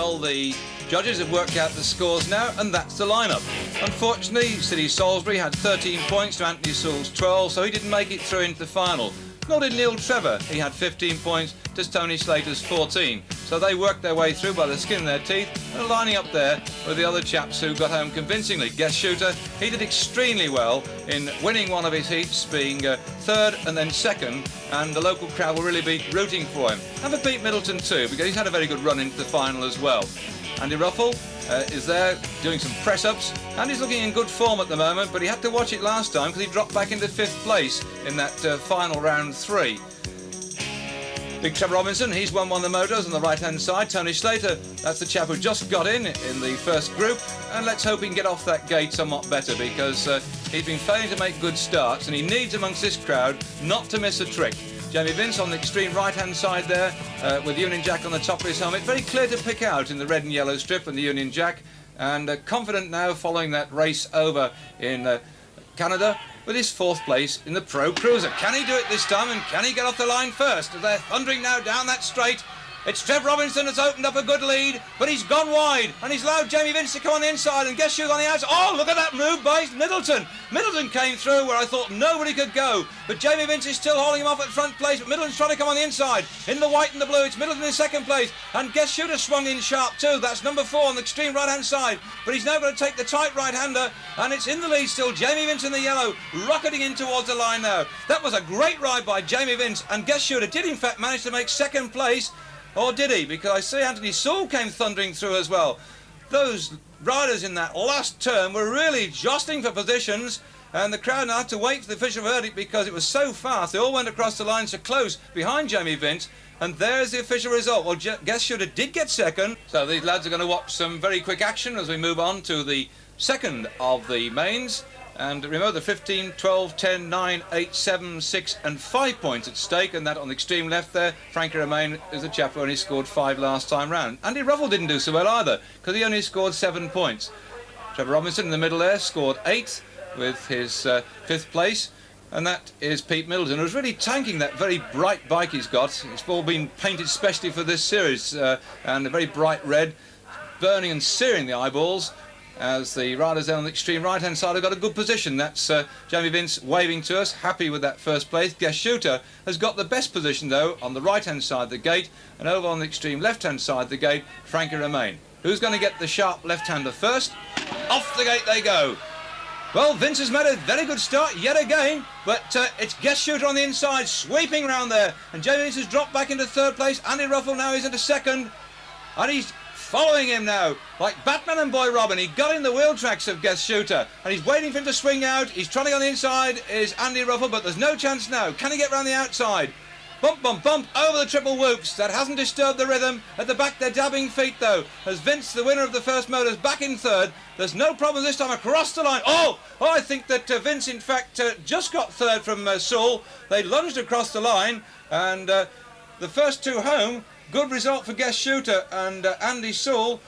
Well, the judges have worked out the scores now, and that's the lineup. Unfortunately, City Salisbury had 13 points to Anthony Sewell's 12, so he didn't make it through into the final. Nor did Neil Trevor. He had 15 points to Tony Slater's 14. So they worked their way through by the skin of their teeth and are lining up there with the other chaps who got home convincingly. Guest Shooter, he did extremely well in winning one of his heats, being third and then second, and the local crowd will really be rooting for him. And for Pete Middleton too, because he's had a very good run into the final as well. Andy Ruffle is there doing some press-ups, and he's looking in good form at the moment, but he had to watch it last time because he dropped back into 5th place in that final round 3. Big Trevor Robinson, he's won one of the motos on the right-hand side. Tony Slater, that's the chap who just got in the first group, and let's hope he can get off that gate somewhat better, because he's been failing to make good starts, and he needs amongst this crowd not to miss a trick. Jamie Vince on the extreme right-hand side there with Union Jack on the top of his helmet. Very clear to pick out in the red and yellow strip and the Union Jack, and confident now following that race over in Canada with his 4th place in the Pro Cruiser. Can he do it this time, and can he get off the line first? They're thundering now down that straight. It's Trevor Robinson that's opened up a good lead, but he's gone wide, and he's allowed Jamie Vince to come on the inside, and guess who's on the outside? Oh, look at that move by Middleton. Middleton came through where I thought nobody could go, but Jamie Vince is still holding him off at front place, but Middleton's trying to come on the inside. In the white and the blue, it's Middleton in 2nd place, and Guest Shooter swung in sharp too. That's number 4 on the extreme right-hand side, but he's now going to take the tight right-hander, and it's in the lead still. Jamie Vince in the yellow, rocketing in towards the line now. That was a great ride by Jamie Vince, and Guest Shooter did in fact manage to make 2nd place. Or did he? Because I see Anthony Sewell came thundering through as well. Those riders in that last turn were really jostling for positions, and the crowd now had to wait for the official verdict because it was so fast. They all went across the line so close behind Jamie Vince, and there's the official result. Well, Guest Shooter did get 2nd, so these lads are going to watch some very quick action as we move on to the 2nd of the mains. And remember, the 15, 12, 10, 9, 8, 7, 6 and 5 points at stake, and that on the extreme left there, Frankie Romain is the chap who only scored 5 last time round. Andy Ruffle didn't do so well either, because he only scored 7 points. Trevor Robinson in the middle there scored 8 with his 5th place, and that is Pete Middleton, who's really tanking that very bright bike he's got. It's all been painted specially for this series, and a very bright red, burning and searing the eyeballs, as the riders there on the extreme right-hand side have got a good position. That's Jamie Vince waving to us, happy with that 1st place. Guest Shooter has got the best position, though, on the right-hand side of the gate, and over on the extreme left-hand side of the gate, Frankie Romain. Who's going to get the sharp left-hander first? Off the gate they go. Well, Vince has made a very good start yet again, but it's Guest Shooter on the inside, sweeping round there, and Jamie Vince has dropped back into 3rd place. Andy Ruffle now is into 2nd, and he's following him now, like Batman and Boy Robin. He got in the wheel tracks of Guest Shooter, and he's waiting for him to swing out. He's trying to go on the inside, is Andy Ruffle, but there's no chance now. Can he get round the outside? Bump, bump, bump, over the triple whoops. That hasn't disturbed the rhythm. At the back, they're dabbing feet, though, as Vince, the winner of the first motor, is back in 3rd. There's no problem this time across the line. Oh, I think that Vince, in fact, just got 3rd from Sewell. They lunged across the line, and the first 2 home. Good result for Guest Shooter, and Andy Sewell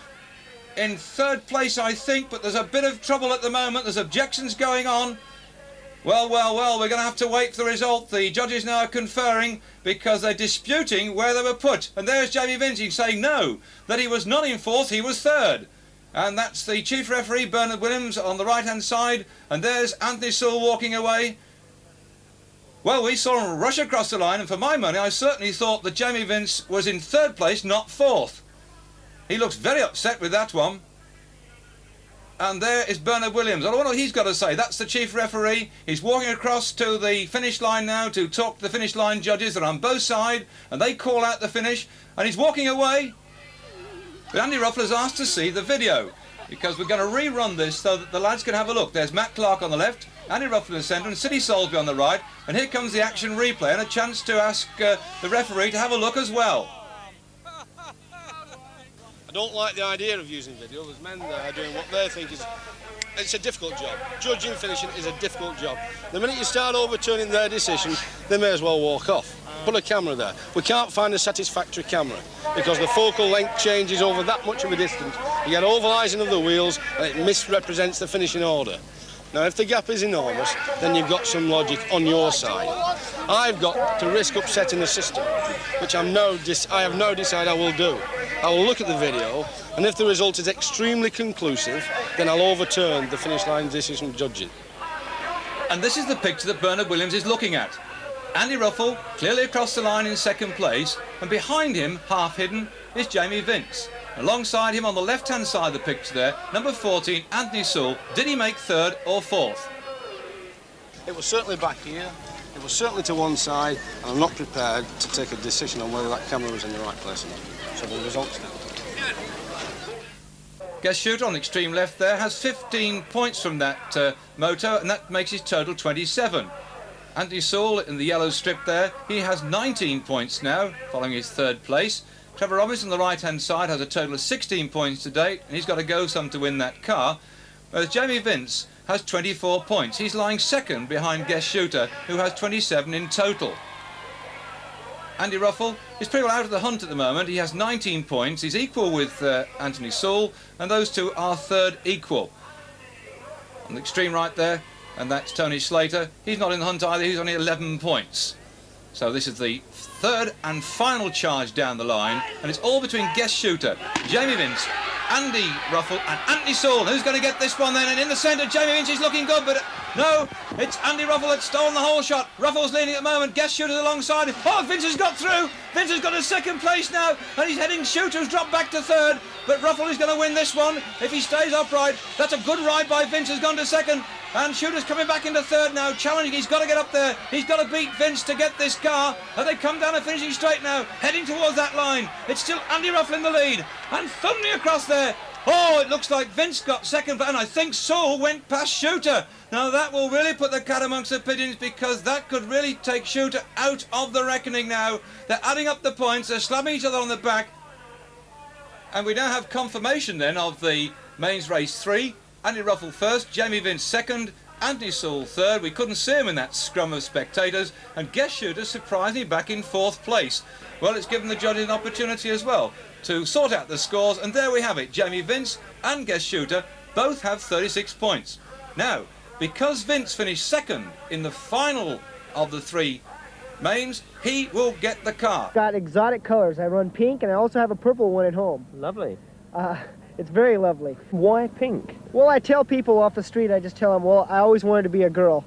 in 3rd place, I think, but there's a bit of trouble at the moment. There's objections going on. Well, we're going to have to wait for the result. The judges now are conferring because they're disputing where they were put. And there's Jamie Vinci saying no, that he was not in 4th, he was 3rd. And that's the chief referee, Bernard Williams, on the right-hand side. And there's Anthony Sewell walking away. Well, we saw him rush across the line, and for my money, I certainly thought that Jamie Vince was in 3rd place, not 4th. He looks very upset with that one. And there is Bernard Williams. I don't know what he's got to say. That's the chief referee. He's walking across to the finish line now to talk to the finish line judges. They're on both sides, and they call out the finish, and he's walking away. But Andy Ruffle has asked to see the video, because we're going to rerun this so that the lads can have a look. There's Matt Clark on the left, Andy Ruffle in the centre, and City Salisbury on the right. And here comes the action replay, and a chance to ask the referee to have a look as well. I don't like the idea of using video. There's men there doing what they think is... It's a difficult job. Judging finishing is a difficult job. The minute you start overturning their decision, they may as well walk off. Put a camera there. We can't find a satisfactory camera because the focal length changes over that much of a distance. You get ovalising of the wheels and it misrepresents the finishing order. Now, if the gap is enormous, then you've got some logic on your side. I've got to risk upsetting the system, which I have now decided I will do. I will look at the video, and if the result is extremely conclusive, then I'll overturn the finish line decision judging. And this is the picture that Bernard Williams is looking at. Andy Ruffell clearly across the line in second place, and behind him, half hidden, is Jamie Vince. Alongside him on the left-hand side of the picture there, number 14, Anthony Sewell. Did he make third or fourth? It was certainly back here, it was certainly to one side, and I'm not prepared to take a decision on whether that camera was in the right place or not. So the results now. Guest shooter on the extreme left there has 15 points from that moto, and that makes his total 27. Anthony Sewell in the yellow strip there, he has 19 points now, following his third place. Trevor Robbins on the right-hand side has a total of 16 points to date, and he's got to go some to win that car. Whereas Jamie Vince has 24 points. He's lying second behind guest shooter, who has 27 in total. Andy Ruffell is pretty well out of the hunt at the moment. He has 19 points. He's equal with Anthony Sewell, and those two are third equal. On the extreme right there, and that's Tony Slater. He's not in the hunt either. He's only 11 points. So this is the third and final charge down the line, and it's all between guest shooter, Jamie Vince, Andy Ruffell and Anthony Sewell. Who's going to get this one then? And in the centre, Jamie Vince is looking good, but no, it's Andy Ruffell that's stolen the whole shot. Ruffell's leading at the moment, guest shooter's alongside him. Oh, Vince has got through. Vince has got to second place now, and he's heading, shooter's dropped back to third, but Ruffell is going to win this one if he stays upright. That's a good ride by Vince, has gone to second. And Shooter's coming back into third now, challenging. He's got to get up there. He's got to beat Vince to get this car. And they come down a finishing straight now, heading towards that line. It's still Andy Ruffell in the lead. And thundering across there. Oh, it looks like Vince got second, and I think Sewell went past Shooter. Now that will really put the cat amongst the pigeons, because that could really take Shooter out of the reckoning now. They're adding up the points. They're slamming each other on the back. And we now have confirmation then of the mains race 3. Andy Ruffell first, Jamie Vince second, Anthony Sewell third. We couldn't see him in that scrum of spectators, and guest shooter surprisingly back in fourth place. Well, it's given the judges an opportunity as well to sort out the scores, and there we have it. Jamie Vince and guest shooter both have 36 points. Now, because Vince finished second in the final of the 3 mains, he will get the car. Got exotic colors. I run pink, and I also have a purple one at home. Lovely. It's very lovely. Why pink? Well, I tell people off the street, I just tell them, well, I always wanted to be a girl.